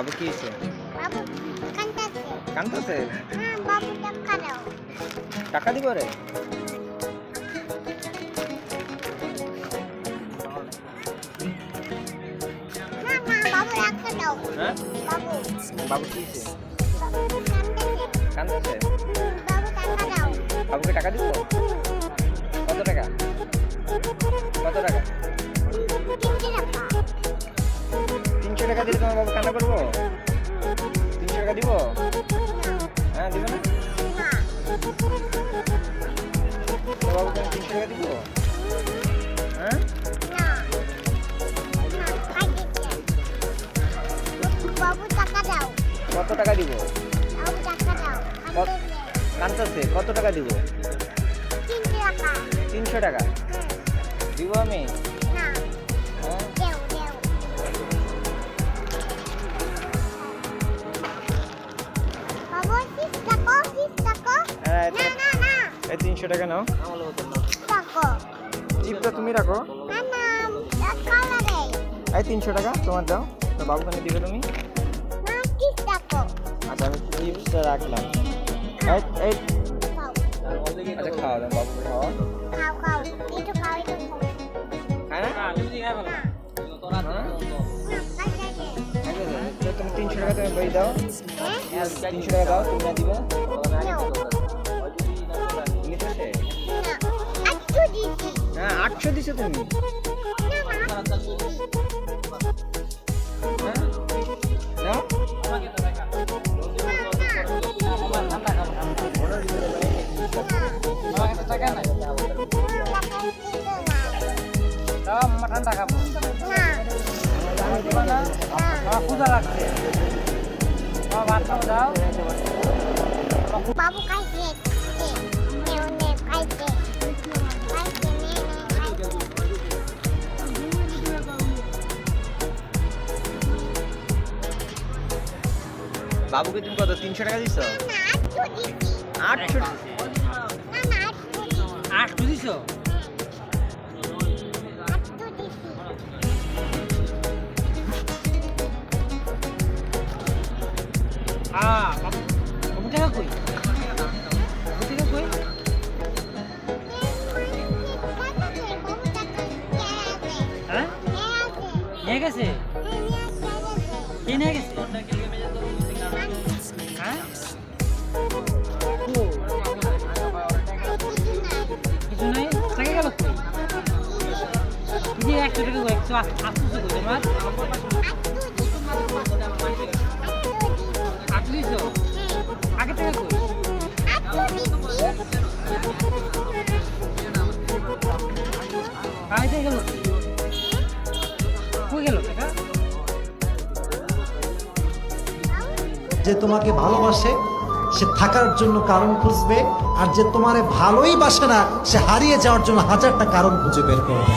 বাবু কি হয়েছে? বাবু কান্দাছে। কাঁদতেছে? হ্যাঁ, বাবু টাকা দাও। টাকা দিব রে? না না, বাবু টাকা দাও। হ্যাঁ? বাবু বাবু কি হয়েছে? বাবু কান্দাছে। কাঁদতেছে? বাবু টাকা দাও। বাবুকে টাকা দিব? কত টাকা? কত টাকা? 300 টাকা। 300 টাকা দিলে তোমার বাবু কান্না করবো? 300 টাকা দিব? হ্যাঁ, দিবে না? না তোমার বাবুকে আমি 300 টাকা দিব? হ্যাঁ? না না, কাঁদছে। বাবু টাকা দাও। কত টাকা দিব? বাবু টাকা দাও। কত? কাঁদতেছে? কত টাকা দিব? 300 টাকা। 300 টাকা দিব আমি? না, হ্যাঁ? দেও দেও। বাবু 30 টাকা, 30 টাকা। হ্যাঁ, না না না, এই 300 টাকা নাও। টাকা। চিপটা তুমি রাখো। না না, টাকা লাগে। এই 300 টাকা তোমার দাও। তো বাবুকে নিয়ে দিবে তুমি? না, 30 টাকা। আচ্ছা, আমি চিপসটা রাখলাম। এই এই খাও আচ্ছা, খাওয়া দাও বাবুকে, খাওয়া। খাও খাও, একটু খাও, একটু খাও। খায় না? না হ্যাঁ? না, খাইছে। তো তুমি 300 টাকা তুমি বই দাও। হ্যাঁ? 300 টাকা দাও, তুমি না দিবে? নাও। নিতেছে? না, আটশো দিছি। হ্যাঁ, 800 দিছো তুমি। না না, হ্যাঁ? নাও। ঠান্ডা খাবো না, আমার ক্ষুধা লাগছে আমার ভাত খাবো দাও বাবু খাইছে। নে নে খাইছে। খাইছে, নে নে খাইছে। বাবুকে তুমি কত 300 টাকা দিছো? না, আটশো দিছি। 800? না না, আটশো দিছি। আট দিছো আটশো দিছি। বাবু বাবু টাকা কই বাবু টাকা কই হ্যাঁ নিয়ে গেছে কে নিয়ে গেছে হ্যাঁ ও, কিছু নাই টাকা গেল কই এই যে 100 টাকা কই 180 কই তোমার আট দিছো আগে টাকা কই কাইতে গেল কই গেল টাকা যে তোমাকে ভালোবাসে সে থাকার জন্য কারণ খুঁজবে, আর যে তোমারে ভালোই বাসে না সে হারিয়ে যাওয়ার জন্য হাজারটা কারণ খুঁজে বের করবে।